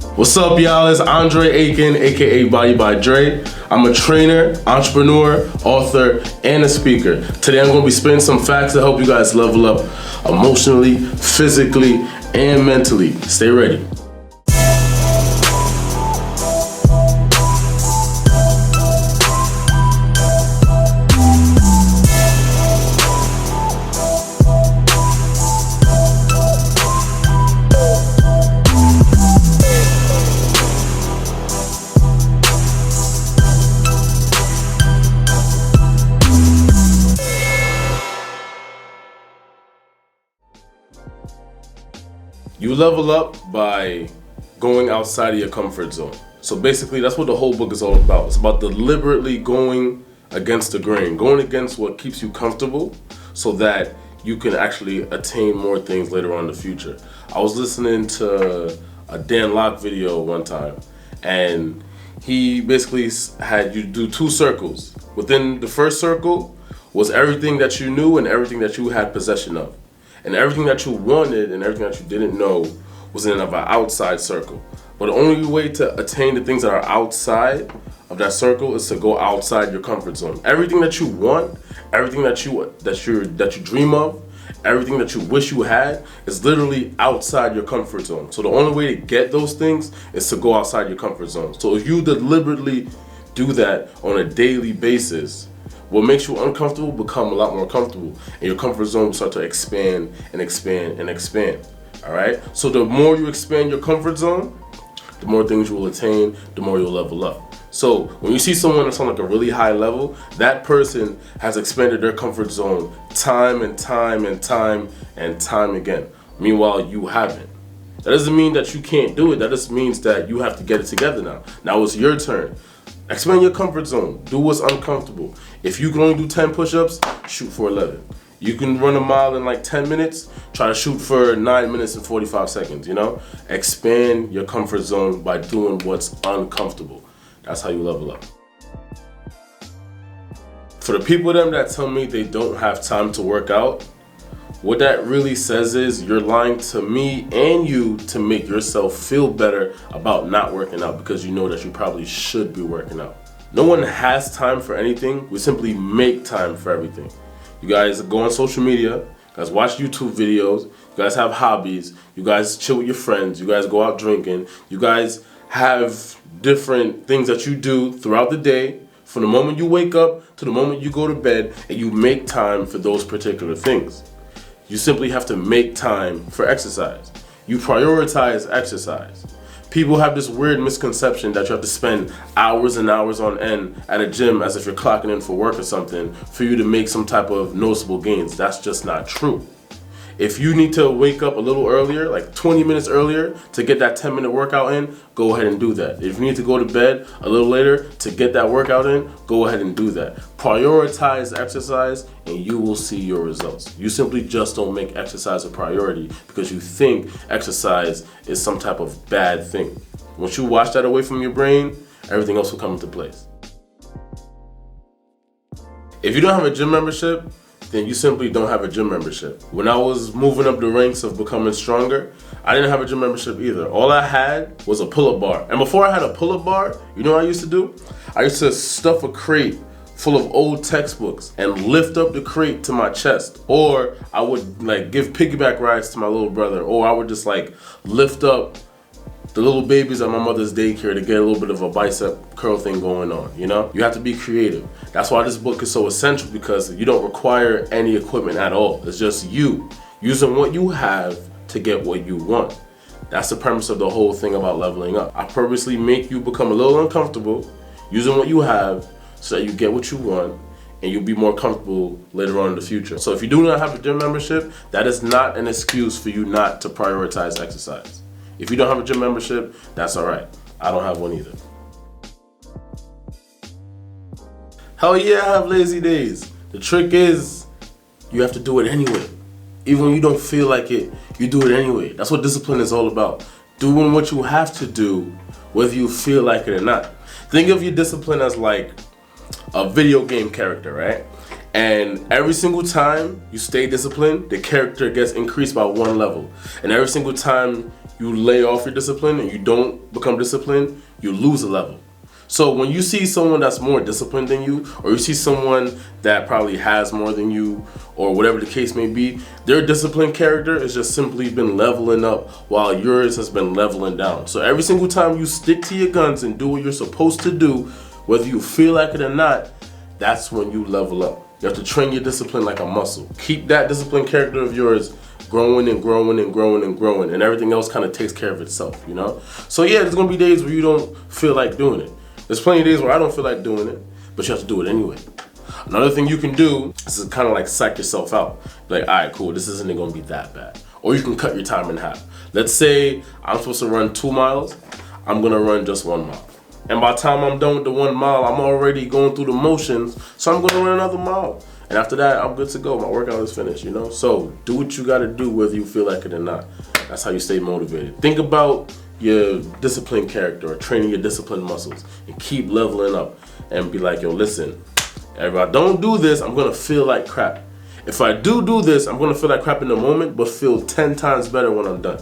What's up, y'all? It's Andre Aiken, aka By Dre. I'm a trainer, entrepreneur, author, and a speaker. Today I'm going to be spitting some facts to help you guys level up emotionally, physically, and mentally. Stay ready. You level up by going outside of your comfort zone. So basically, that's what the whole book is all about. It's about deliberately going against the grain, going against what keeps you comfortable so that you can actually attain more things later on in the future. I was listening to a Dan Locke video one time, and he basically had you do two circles. Within the first circle was everything that you knew and everything that you had possession of. And everything that you wanted and everything that you didn't know was in an outside circle. But the only way to attain the things that are outside of that circle is to go outside your comfort zone. Everything that you want, everything that you dream of, everything that you wish you had is literally outside your comfort zone. So the only way to get those things is to go outside your comfort zone. So if you deliberately do that on a daily basis, what makes you uncomfortable become a lot more comfortable, and your comfort zone will start to expand and expand and expand. All right? So the more you expand your comfort zone, the more things you will attain, the more you'll level up. So when you see someone that's on like a really high level, that person has expanded their comfort zone time and time and time and time again. Meanwhile, you haven't. That doesn't mean that you can't do it. That just means that you have to get it together now. Now it's your turn. Expand your comfort zone. Do what's uncomfortable. If you can only do 10 push-ups, shoot for 11. You can run a mile in like 10 minutes, try to shoot for 9 minutes and 45 seconds, you know? Expand your comfort zone by doing what's uncomfortable. That's how you level up. For the people that tell me they don't have time to work out, what that really says is you're lying to me and you to make yourself feel better about not working out because you know that you probably should be working out. No one has time for anything. We simply make time for everything. You guys go on social media, you guys watch YouTube videos, you guys have hobbies, you guys chill with your friends, you guys go out drinking, you guys have different things that you do throughout the day from the moment you wake up to the moment you go to bed, and you make time for those particular things. You simply have to make time for exercise. You prioritize exercise. People have this weird misconception that you have to spend hours and hours on end at a gym as if you're clocking in for work or something for you to make some type of noticeable gains. That's just not true. If you need to wake up a little earlier, like 20 minutes earlier, to get that 10-minute workout in, go ahead and do that. If you need to go to bed a little later to get that workout in, go ahead and do that. Prioritize exercise and you will see your results. You simply just don't make exercise a priority because you think exercise is some type of bad thing. Once you wash that away from your brain, everything else will come into place. If you don't have a gym membership, then you simply don't have a gym membership. When I was moving up the ranks of becoming stronger, I didn't have a gym membership either. All I had was a pull-up bar. And before I had a pull-up bar, you know what I used to do? I used to stuff a crate full of old textbooks and lift up the crate to my chest. Or I would like give piggyback rides to my little brother. Or I would just like lift up the little babies at my mother's daycare to get a little bit of a bicep curl thing going on, you know? You have to be creative. That's why this book is so essential, because you don't require any equipment at all. It's just you using what you have to get what you want. That's the premise of the whole thing about leveling up. I purposely make you become a little uncomfortable using what you have so that you get what you want and you'll be more comfortable later on in the future. So if you do not have a gym membership, that is not an excuse for you not to prioritize exercise. If you don't have a gym membership, that's all right. I don't have one either. Hell yeah, I have lazy days. The trick is you have to do it anyway. Even when you don't feel like it, you do it anyway. That's what discipline is all about. Doing what you have to do, whether you feel like it or not. Think of your discipline as like a video game character, right? And every single time you stay disciplined, the character gets increased by 1 level. And every single time you lay off your discipline and you don't become disciplined, you lose a level. So when you see someone that's more disciplined than you, or you see someone that probably has more than you, or whatever the case may be, their disciplined character has just simply been leveling up while yours has been leveling down. So every single time you stick to your guns and do what you're supposed to do, whether you feel like it or not, that's when you level up. You have to train your discipline like a muscle. Keep that disciplined character of yours growing and growing and growing and growing, and everything else kind of takes care of itself, you know? So yeah, there's gonna be days where you don't feel like doing it. There's plenty of days where I don't feel like doing it, but you have to do it anyway. Another thing you can do is kind of like psych yourself out. Like, all right, cool, this isn't gonna be that bad. Or you can cut your time in half. Let's say I'm supposed to run 2 miles, I'm gonna run just 1 mile. And by the time I'm done with the 1 mile, I'm already going through the motions, so I'm gonna run another mile. And after that, I'm good to go. My workout is finished, you know? So do what you gotta do whether you feel like it or not. That's how you stay motivated. Think about your disciplined character or training your disciplined muscles and keep leveling up and be like, yo, listen, if I don't do this, I'm gonna feel like crap. If I do this, I'm gonna feel like crap in the moment, but feel 10 times better when I'm done.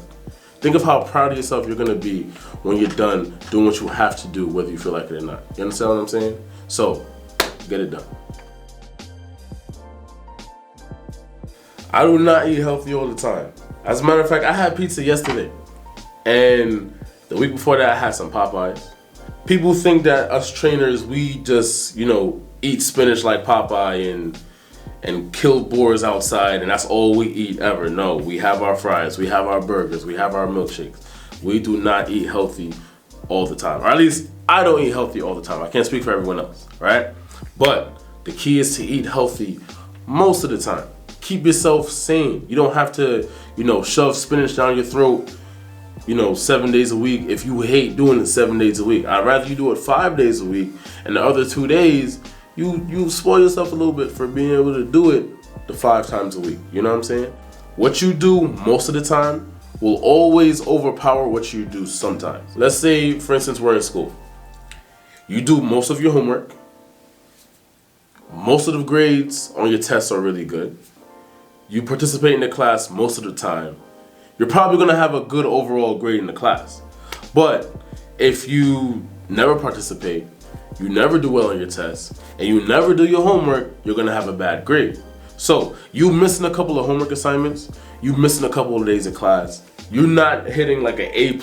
Think of how proud of yourself you're gonna be when you're done doing what you have to do, whether you feel like it or not. You understand what I'm saying? So, get it done. I do not eat healthy all the time. As a matter of fact, I had pizza yesterday. And the week before that, I had some Popeyes. People think that us trainers, we just, eat spinach like Popeye and kill boars outside, and that's all we eat ever. No, we have our fries, we have our burgers, we have our milkshakes. We do not eat healthy all the time. Or at least, I don't eat healthy all the time. I can't speak for everyone else, right? But the key is to eat healthy most of the time. Keep yourself sane. You don't have to, shove spinach down your throat 7 days a week if you hate doing it 7 days a week. I'd rather you do it 5 days a week, and the other 2 days, you spoil yourself a little bit for being able to do it the 5 times a week. You know what I'm saying? What you do most of the time will always overpower what you do sometimes. Let's say, for instance, we're in school. You do most of your homework. Most of the grades on your tests are really good. You participate in the class most of the time. You're probably gonna have a good overall grade in the class. But if you never participate, you never do well on your tests, and you never do your homework, you're gonna have a bad grade. So you missing a couple of homework assignments, you missing a couple of days of class, you're not hitting like an A+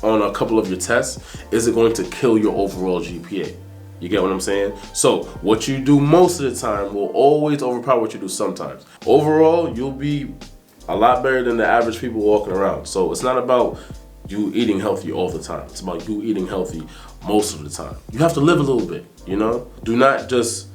on a couple of your tests, is it going to kill your overall GPA? You get what I'm saying? So what you do most of the time will always overpower what you do sometimes. Overall, you'll be a lot better than the average people walking around. So it's not about you eating healthy all the time. It's about you eating healthy most of the time. You have to live a little bit, Do not just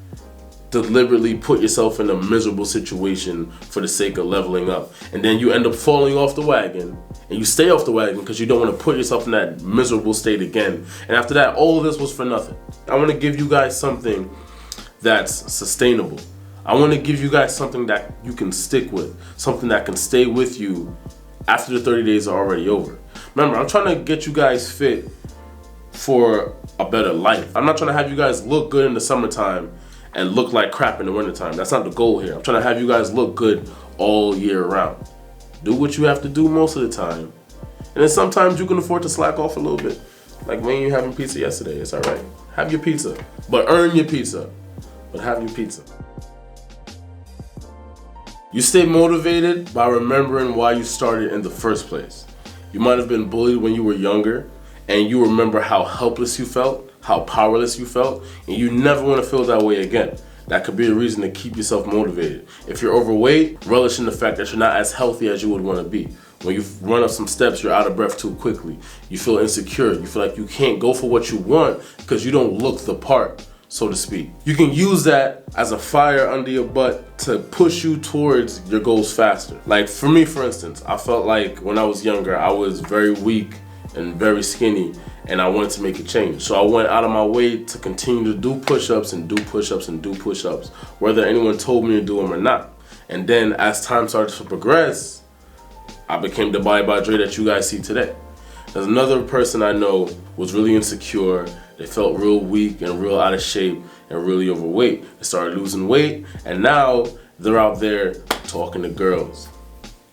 deliberately put yourself in a miserable situation for the sake of leveling up. And then you end up falling off the wagon, and you stay off the wagon because you don't want to put yourself in that miserable state again. And after that, all of this was for nothing. I want to give you guys something that's sustainable. I want to give you guys something that you can stick with, something that can stay with you after the 30 days are already over. Remember, I'm trying to get you guys fit for a better life. I'm not trying to have you guys look good in the summertime and look like crap in the wintertime. That's not the goal here. I'm trying to have you guys look good all year round. Do what you have to do most of the time. And then sometimes you can afford to slack off a little bit. Like me and you having pizza yesterday, it's all right. Have your pizza, but earn your pizza. But have your pizza. You stay motivated by remembering why you started in the first place. You might have been bullied when you were younger, and you remember how helpless you felt, how powerless you felt, and you never want to feel that way again. That could be a reason to keep yourself motivated. If you're overweight, relish in the fact that you're not as healthy as you would want to be. When you run up some steps, you're out of breath too quickly. You feel insecure. You feel like you can't go for what you want because you don't look the part, so to speak. You can use that as a fire under your butt to push you towards your goals faster. Like for me, for instance, I felt like when I was younger, I was very weak and very skinny, and I wanted to make a change. So I went out of my way to continue to do push-ups and do push-ups and do push-ups, whether anyone told me to do them or not. And then as time started to progress, I became the By Dre that you guys see today. There's another person I know was really insecure. They felt real weak and real out of shape and really overweight. They started losing weight, and now they're out there talking to girls,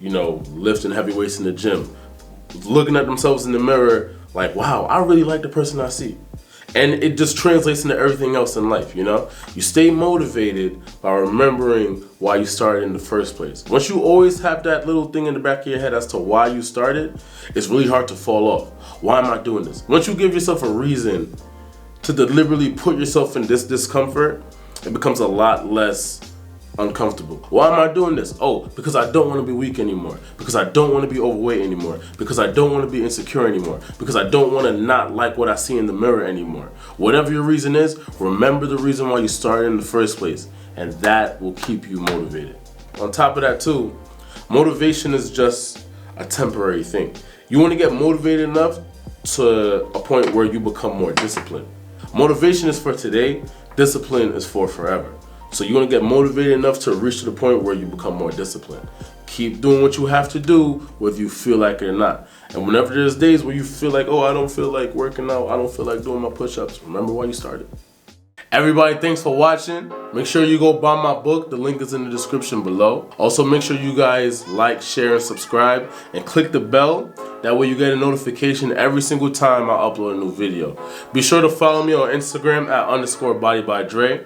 lifting heavy weights in the gym, looking at themselves in the mirror like, wow, I really like the person I see. And it just translates into everything else in life, you know? You stay motivated by remembering why you started in the first place. Once you always have that little thing in the back of your head as to why you started, it's really hard to fall off. Why am I doing this? Once you give yourself a reason to deliberately put yourself in this discomfort, it becomes a lot less uncomfortable. Why am I doing this? Oh, because I don't want to be weak anymore. Because I don't want to be overweight anymore. Because I don't want to be insecure anymore. Because I don't want to not like what I see in the mirror anymore. Whatever your reason is, remember the reason why you started in the first place, and that will keep you motivated. On top of that too, motivation is just a temporary thing. You want to get motivated enough to a point where you become more disciplined. Motivation is for today, discipline is for forever. So you want to get motivated enough to reach to the point where you become more disciplined. Keep doing what you have to do, whether you feel like it or not. And whenever there's days where you feel like, oh, I don't feel like working out, I don't feel like doing my push-ups, remember why you started. Everybody, thanks for watching. Make sure you go buy my book. The link is in the description below. Also, make sure you guys like, share, and subscribe, and click the bell. That way you get a notification every single time I upload a new video. Be sure to follow me on Instagram @_Body by Dre.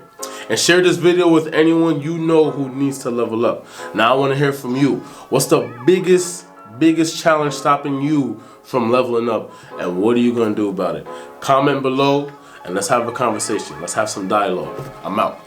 And share this video with anyone you know who needs to level up. Now I want to hear from you. What's the biggest challenge stopping you from leveling up? And what are you going to do about it? Comment below and let's have a conversation. Let's have some dialogue. I'm out.